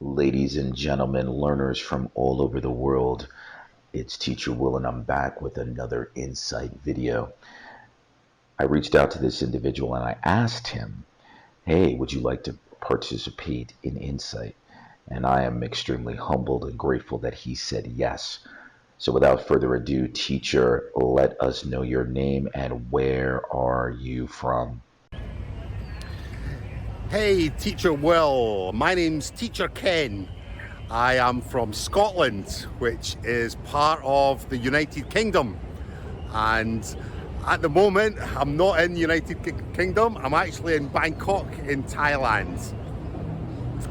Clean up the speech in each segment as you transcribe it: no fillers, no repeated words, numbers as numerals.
Ladies and gentlemen, learners from all over the world, it's Teacher Will and I'm back with another Insight video. I reached out to this individual and I asked him, hey, would you like to participate in Insight? And I am extremely humbled and grateful that he said yes. So without further ado, teacher, let us know your name and where are you from? Hey, Teacher Will. My name's Teacher Ken. I am from Scotland, which is part of the United Kingdom. And at the moment, I'm not in the United Kingdom. I'm actually in Bangkok in Thailand.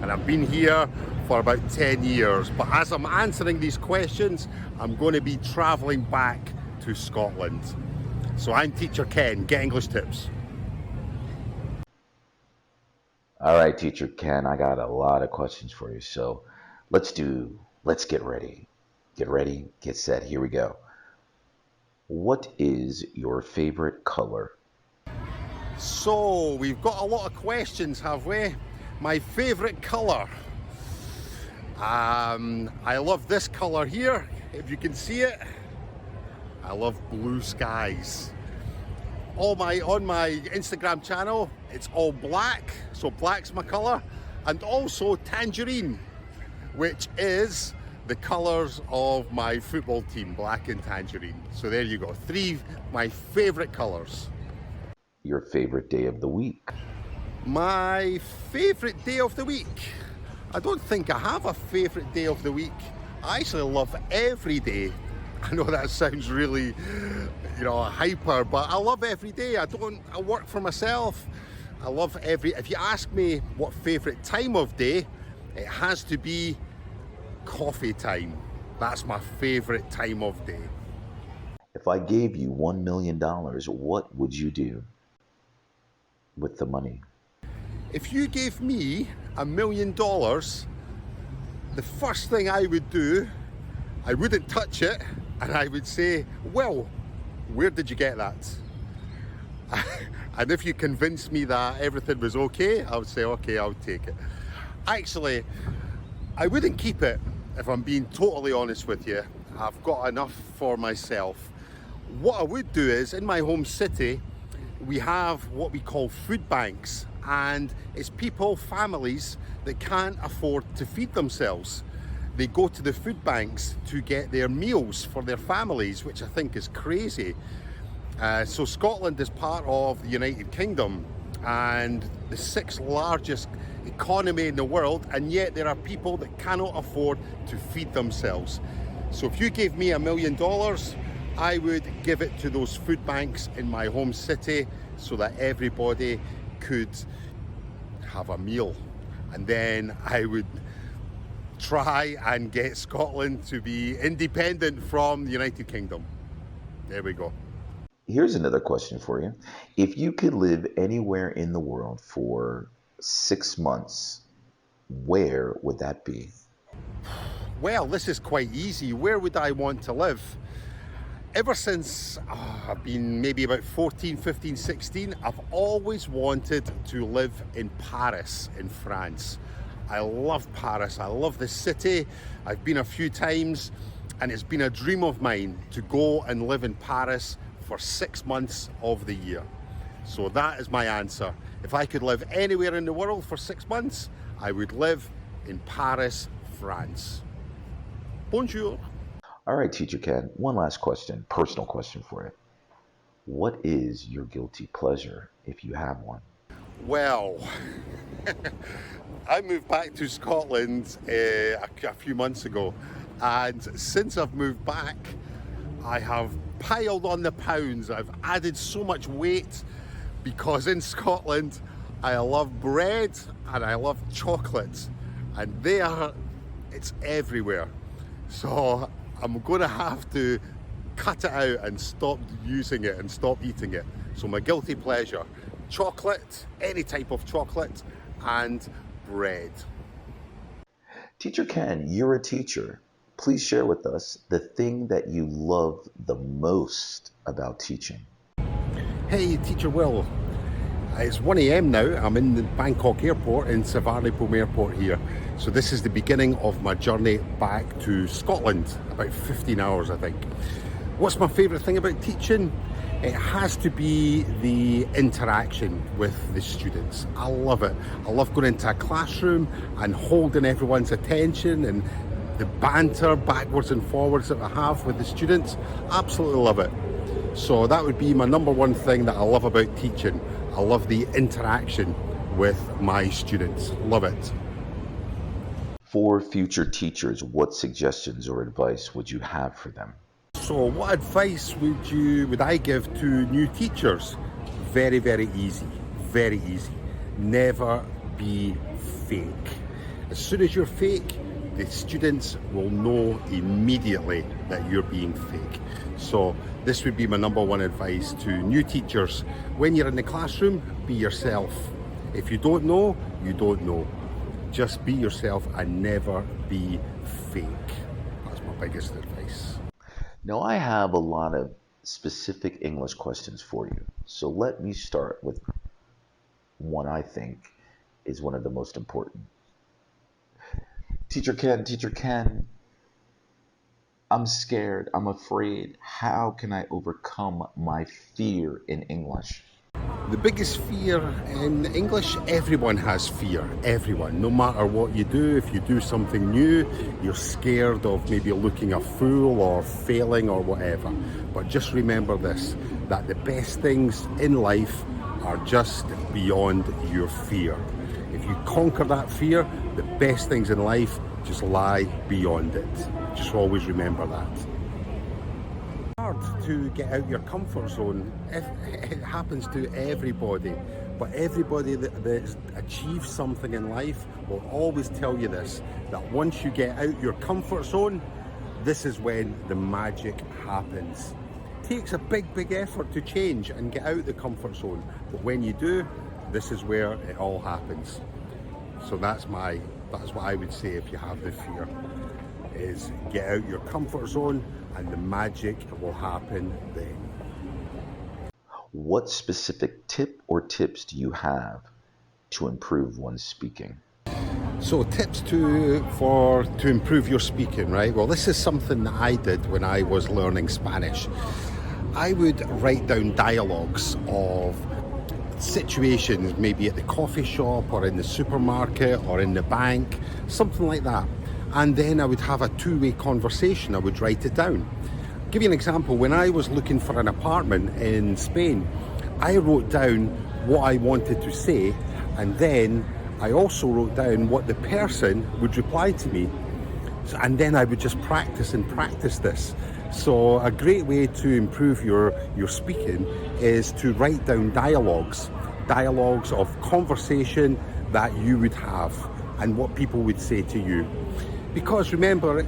And I've been here for about 10 years. But as I'm answering these questions, I'm going to be traveling back to Scotland. So I'm Teacher Ken. Get English tips. All right, Teacher Ken, I got a lot of questions for you. So let's get ready. Get ready, get set. Here we go. What is your favorite color? So we've got a lot of questions, have we? My favorite color. I love this color here, if you can see it. I love blue skies. On my Instagram channel, it's all black, so black's my color, and also tangerine, which is the colors of my football team, black and tangerine. So there you go, three my favorite colors. Your favorite day of the week? My favorite day of the week? I don't think I have a favorite day of the week. I actually love every day. I know that sounds really, hyper, but I love every day. I work for myself. I love if you ask me what favorite time of day, it has to be coffee time. That's my favorite time of day. If I gave you $1 million, what would you do with the money? If you gave me $1 million, the first thing I would do, I wouldn't touch it, and I would say, well, where did you get that? And if you convinced me that everything was okay, I would say, okay, I'll take it. Actually, I wouldn't keep it, if I'm being totally honest with you. I've got enough for myself. What I would do is, in my home city, we have what we call food banks, and it's people, families that can't afford to feed themselves. They go to the food banks to get their meals for their families, which I think is crazy. So Scotland is part of the United Kingdom and the 6th largest economy in the world, and yet there are people that cannot afford to feed themselves. So if you gave me $1 million, I would give it to those food banks in my home city so that everybody could have a meal. And then I would try and get Scotland to be independent from the United Kingdom. There we go. Here's another question for you. If you could live anywhere in the world for 6 months, where would that be? Well, this is quite easy. Where would I want to live? Ever since I've been maybe about 14, 15, 16, I've always wanted to live in Paris, in France. I love Paris. I love the city. I've been a few times, and it's been a dream of mine to go and live in Paris for 6 months of the year. So that is my answer. If I could live anywhere in the world for 6 months, I would live in Paris, France. Bonjour. All right, Teacher Ken, one last question, personal question for you. What is your guilty pleasure, if you have one? Well, I moved back to Scotland a few months ago, and since I've moved back, I have piled on the pounds. I've added so much weight because in Scotland, I love bread and I love chocolate, and it's everywhere. So I'm going to have to cut it out and stop using it and stop eating it. So my guilty pleasure, chocolate, any type of chocolate, and bread. Teacher Ken, you're a teacher. Please share with us the thing that you love the most about teaching. Hey, Teacher Will. It's 1 a.m. now. I'm in the Bangkok airport, in Suvarnabhumi airport here. So this is the beginning of my journey back to Scotland, about 15 hours I think. What's my favourite thing about teaching? It has to be the interaction with the students. I love it. I love going into a classroom and holding everyone's attention and the banter backwards and forwards that I have with the students. Absolutely love it. So that would be my number one thing that I love about teaching. I love the interaction with my students. Love it. For future teachers, what suggestions or advice would you have for them? So what advice would I give to new teachers? Very, very easy. Very easy. Never be fake. As soon as you're fake, the students will know immediately that you're being fake. So this would be my number one advice to new teachers. When you're in the classroom, be yourself. If you don't know, you don't know. Just be yourself and never be fake. That's my biggest advice. Now, I have a lot of specific English questions for you. So let me start with one I think is one of the most important. Teacher Ken, I'm scared, I'm afraid. How can I overcome my fear in English? The biggest fear in English, everyone has fear, everyone. No matter what you do, if you do something new, you're scared of maybe looking a fool or failing or whatever. But just remember this, that the best things in life are just beyond your fear. If you conquer that fear, the best things in life just lie beyond it. Just always remember that. Hard to get out your comfort zone. It happens to everybody, but everybody that achieves something in life will always tell you this, that once you get out your comfort zone, this is when the magic happens. It takes a big effort to change and get out the comfort zone, but when you do, this is where it all happens. So that's what I would say if you have the fear, is get out your comfort zone and the magic will happen then. What specific tip or tips do you have to improve one's speaking? So tips to improve your speaking, right? Well, this is something that I did when I was learning Spanish. I would write down dialogues of situations, maybe at the coffee shop or in the supermarket or in the bank, something like that. And then I would have a two-way conversation. I would write it down. I'll give you an example. When I was looking for an apartment in Spain, I wrote down what I wanted to say, and then I also wrote down what the person would reply to me. And then I would just practice this. So a great way to improve your speaking is to write down dialogues of conversation that you would have and what people would say to you. Because remember,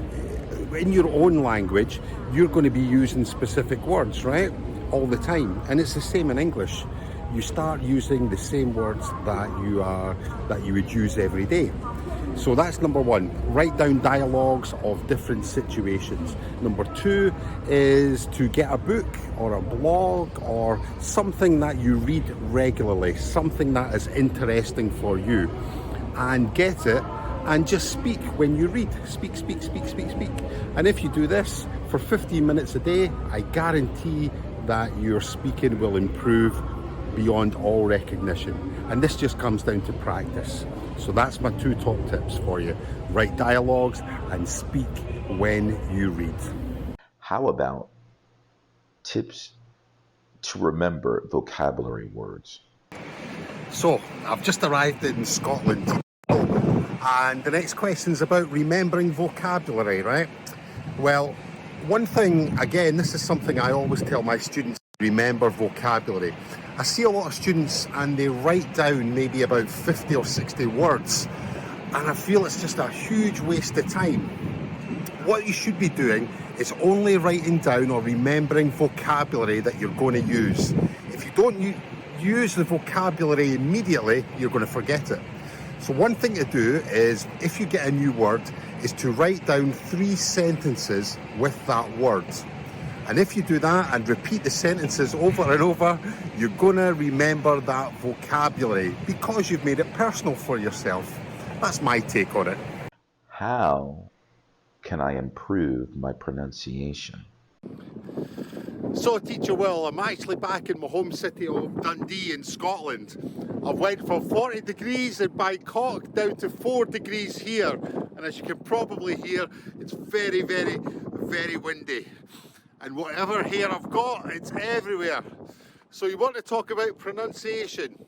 in your own language, you're going to be using specific words, right? All the time. And it's the same in English. You start using the same words that you would use every day. So that's number one. Write down dialogues of different situations. Number two is to get a book or a blog or something that you read regularly, something that is interesting for you, and get it and just speak when you read. Speak. And if you do this for 15 minutes a day, I guarantee that your speaking will improve beyond all recognition. And this just comes down to practice. So that's my two top tips for you. Write dialogues and speak when you read. How about tips to remember vocabulary words? So I've just arrived in Scotland, and the next question is about remembering vocabulary, right? Well, one thing, again, this is something I always tell my students, remember vocabulary. I see a lot of students and they write down maybe about 50 or 60 words, and I feel it's just a huge waste of time. What you should be doing is only writing down or remembering vocabulary that you're going to use. If you don't use the vocabulary immediately, you're going to forget it. So one thing to do is, if you get a new word, is to write down 3 sentences with that word. And if you do that and repeat the sentences over and over, you're going to remember that vocabulary because you've made it personal for yourself. That's my take on it. How can I improve my pronunciation? So, Teacher Will, I'm actually back in my home city of Dundee in Scotland. I've went from 40 degrees in Bangkok down to 4 degrees here. And as you can probably hear, it's very, very, very windy. And whatever hair I've got, it's everywhere. So you want to talk about pronunciation.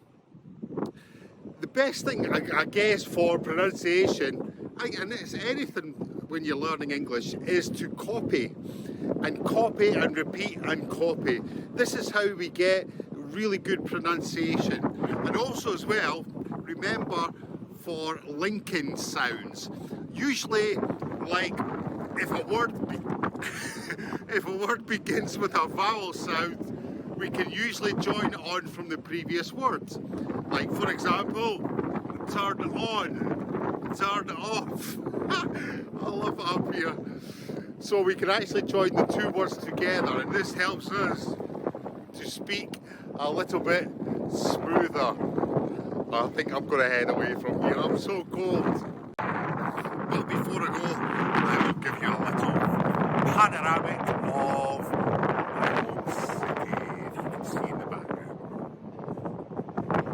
The best thing, I guess, for pronunciation, and it's anything when you're learning English, is to copy and repeat and copy. This is how we get really good pronunciation. And also as well, remember for linking sounds. Usually, like if a word if a word begins with a vowel sound, we can usually join on from the previous words. Like for example, turn on, turn off. I love it up here. So we can actually join the two words together, and this helps us to speak a little bit smoother. I think I'm going to head away from here. I'm so cold. But before I go, I will give you a little panoramic of my home city, if you can see in the background.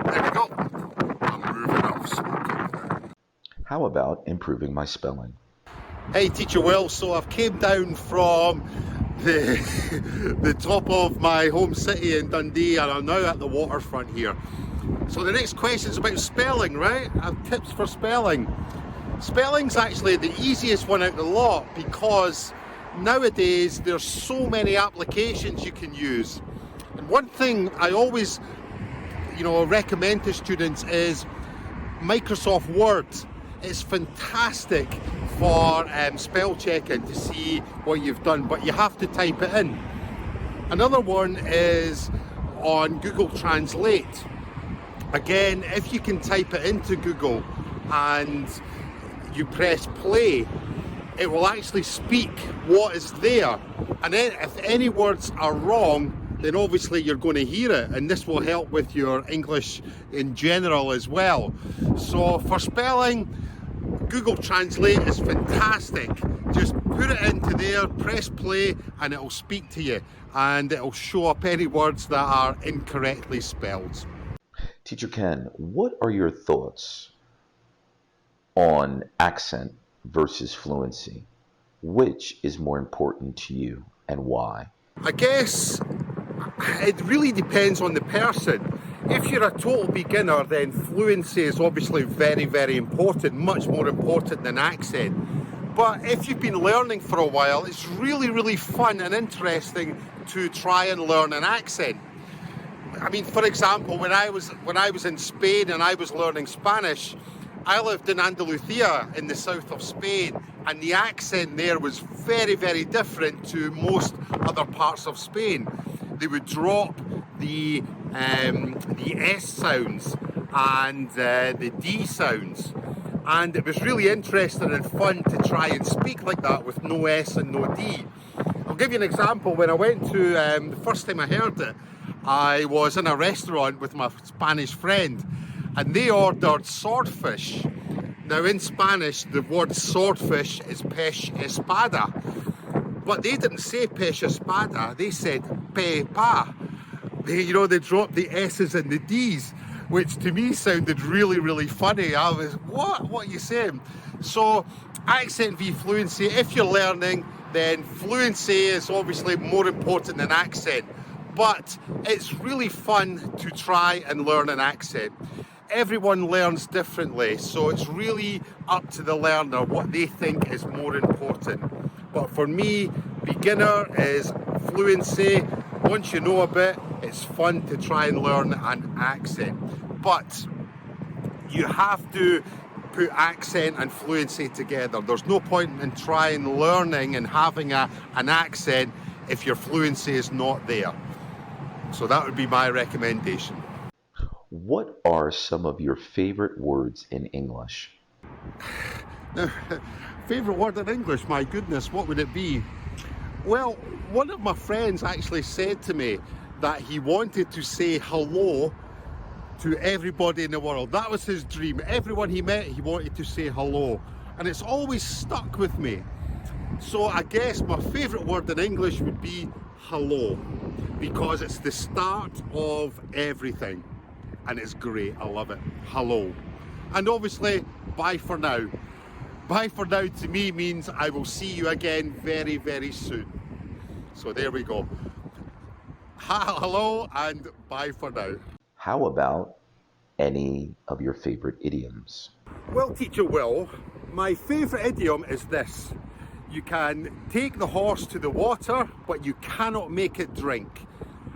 There we go. I'm moving up smoking. How about improving my spelling? Hey, Teacher Will. So I've came down from the top of my home city in Dundee, and I'm now at the waterfront here. So the next question is about spelling, right? I have tips for spelling. Spelling's actually the easiest one out of the lot because nowadays there's so many applications you can use. And one thing I always, recommend to students is Microsoft Word. It's fantastic for spell checking to see what you've done, but you have to type it in. Another one is on Google Translate. Again, if you can type it into Google and you press play, it will actually speak what is there. And then if any words are wrong, then obviously you're going to hear it, and this will help with your English in general as well. So for spelling, Google Translate is fantastic. Just put it into there, press play, and it'll speak to you, and it'll show up any words that are incorrectly spelled. Teacher Ken, what are your thoughts on accent versus fluency? Which is more important to you and why? I guess it really depends on the person. If you're a total beginner, then fluency is obviously very, very important, much more important than accent. But if you've been learning for a while, it's really, really fun and interesting to try and learn an accent. I mean, for example, when I was in Spain and I was learning Spanish, I lived in Andalusia in the south of Spain, and the accent there was very, very different to most other parts of Spain. They would drop the S sounds and the D sounds, and it was really interesting and fun to try and speak like that with no S and no D. I'll give you an example. When I went to, the first time I heard it, I was in a restaurant with my Spanish friend, and they ordered swordfish. Now in Spanish, the word swordfish is pez espada, but they didn't say pez espada, they said pepa. They dropped the S's and the D's, which to me sounded really, really funny. I was, what are you saying? So accent v fluency, if you're learning, then fluency is obviously more important than accent, but it's really fun to try and learn an accent. Everyone learns differently, so it's really up to the learner what they think is more important. But for me, beginner is fluency. Once you know a bit, it's fun to try and learn an accent. But you have to put accent and fluency together. There's no point in trying learning and having an accent if your fluency is not there. So that would be my recommendation. What are some of your favorite words in English? Now, favourite word in English, my goodness, what would it be? Well, one of my friends actually said to me that he wanted to say hello to everybody in the world. That was his dream. Everyone he met, he wanted to say hello. And it's always stuck with me. So I guess my favourite word in English would be hello, because it's the start of everything. And it's great, I love it. Hello. And obviously, bye for now. Bye for now to me means I will see you again very, very soon. So there we go. Hello and bye for now. How about any of your favorite idioms? Well, Teacher Will, my favourite idiom is this. You can take the horse to the water, but you cannot make it drink.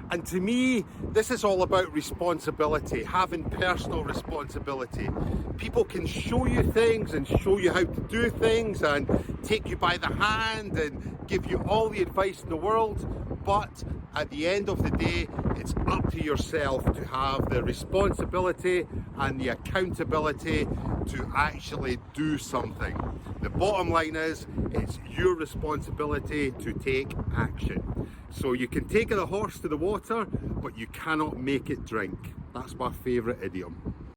And to me, this is all about responsibility, having personal responsibility. People can show you things and show you how to do things and take you by the hand and give you all the advice in the world, but at the end of the day, it's up to yourself to have the responsibility and the accountability to actually do something. The bottom line is, it's your responsibility to take action. So you can take the horse to the water, but you cannot make it drink. That's my favourite idiom.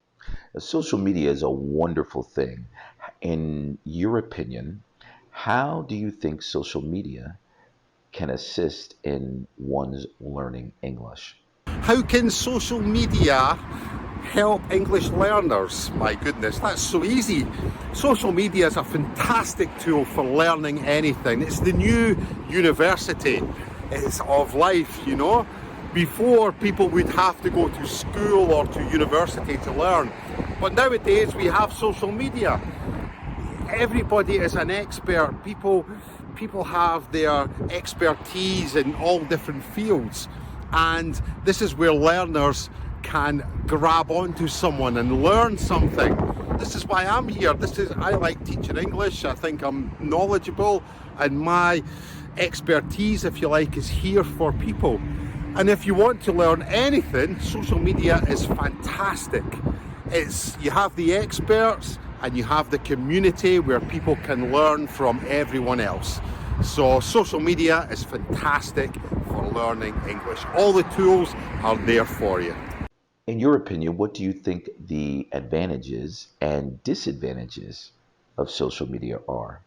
Social media is a wonderful thing. In your opinion, how do you think social media can assist in one's learning English? How can social media help English learners? My goodness, that's so easy. Social media is a fantastic tool for learning anything. It's the new university. It's of life, you know. Before, people would have to go to school or to university to learn. But nowadays we have social media. Everybody is an expert. People have their expertise in all different fields. And this is where learners can grab onto someone and learn something. This is why I'm here. I like teaching English. I think I'm knowledgeable, and my expertise, if you like, is here for people. And if you want to learn anything, social media is fantastic. You have the experts and you have the community where people can learn from everyone else. So social media is fantastic for learning English. All the tools are there for you. In your opinion, what do you think the advantages and disadvantages of social media are?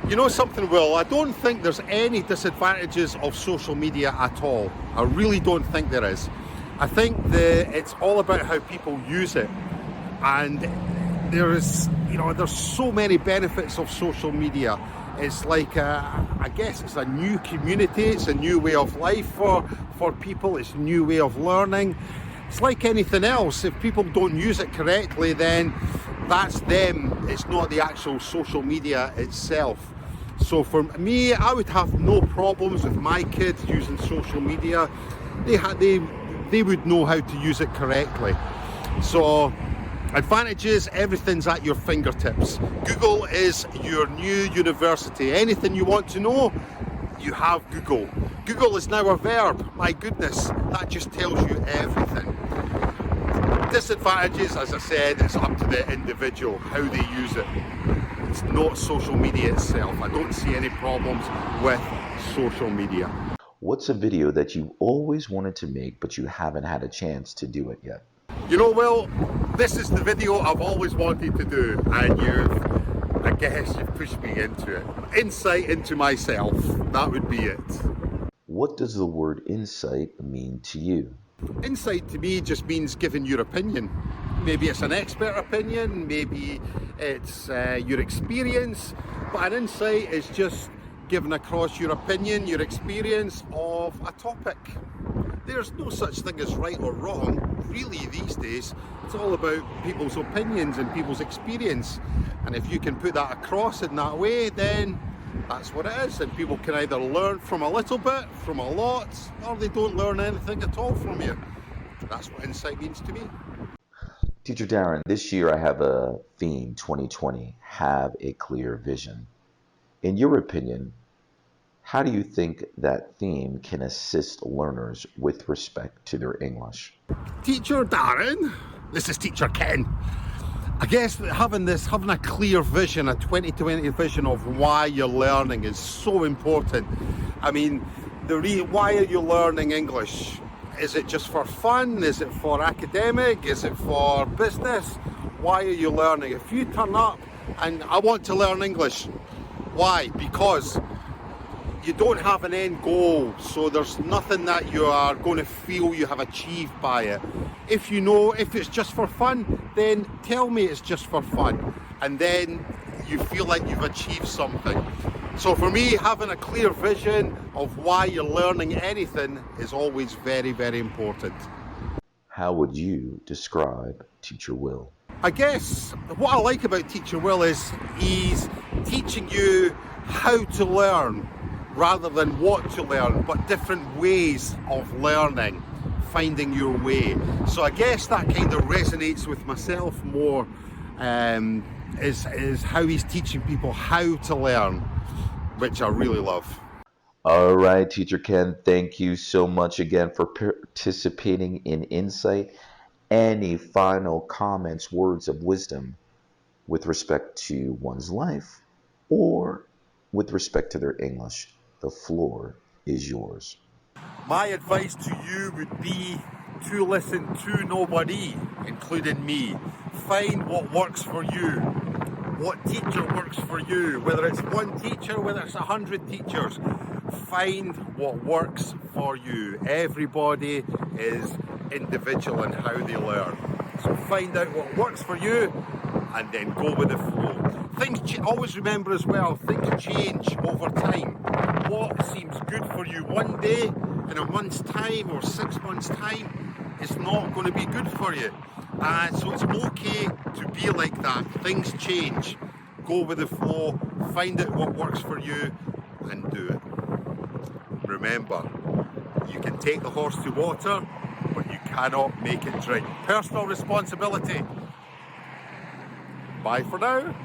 You know something, Will? I don't think there's any disadvantages of social media at all. I really don't think there is. I think it's all about how people use it. And there's so many benefits of social media. It's like, I guess it's a new community. It's a new way of life for people. It's a new way of learning. It's like anything else. If people don't use it correctly, then that's them. It's not the actual social media itself. So for me, I would have no problems with my kids using social media. They would know how to use it correctly. So advantages, everything's at your fingertips. Google is your new university. Anything you want to know, you have Google. Google is now a verb. My goodness, that just tells you everything. Disadvantages, as I said, it's up to the individual, how they use it. It's not social media itself. I don't see any problems with social media. What's a video that you always wanted to make, but you haven't had a chance to do it yet? You know, Will, this is the video I've always wanted to do, and I guess you've pushed me into it. Insight into myself, that would be it. What does the word insight mean to you? Insight to me just means giving your opinion. Maybe it's an expert opinion, maybe it's your experience, but an insight is just giving across your opinion, your experience of a topic. There's no such thing as right or wrong, really, these days. It's all about people's opinions and people's experience. And if you can put that across in that way, then that's what it is. And people can either learn from a little bit, from a lot, or they don't learn anything at all from you. That's what insight means to me. Teacher Darren, this year I have a theme, 2020, have a clear vision. In your opinion, how do you think that theme can assist learners with respect to their English? Teacher Darren, this is Teacher Ken. I guess having a clear vision, a 2020 vision of why you're learning is so important. I mean, why are you learning English? Is it just for fun? Is it for academic? Is it for business? Why are you learning? If you turn up and I want to learn English, why? Because you don't have an end goal, so there's nothing that you are going to feel you have achieved by it. If you know, if it's just for fun, then tell me it's just for fun, and then you feel like you've achieved something. So for me, having a clear vision of why you're learning anything is always very, very important. How would you describe Teacher Will? I guess what I like about Teacher Will is he's teaching you how to learn rather than what to learn, but different ways of learning, finding your way. So I guess that kind of resonates with myself more, is how he's teaching people how to learn, which I really love. All right, Teacher Ken, thank you so much again for participating in Insight. Any final comments, words of wisdom with respect to one's life or with respect to their English? The floor is yours. My advice to you would be to listen to nobody, including me. Find what works for you. What teacher works for you? Whether it's one teacher, whether it's 100 teachers. Find what works for you. Everybody is individual in how they learn. So find out what works for you and then go with the flow. Always remember as well, things change over time. What seems good for you one day, in a month's time or 6 months' time, is not going to be good for you. So it's okay to be like that. Things change. Go with the flow, find out what works for you and do it. Remember, you can take the horse to water, but you cannot make it drink. Personal responsibility. Bye for now.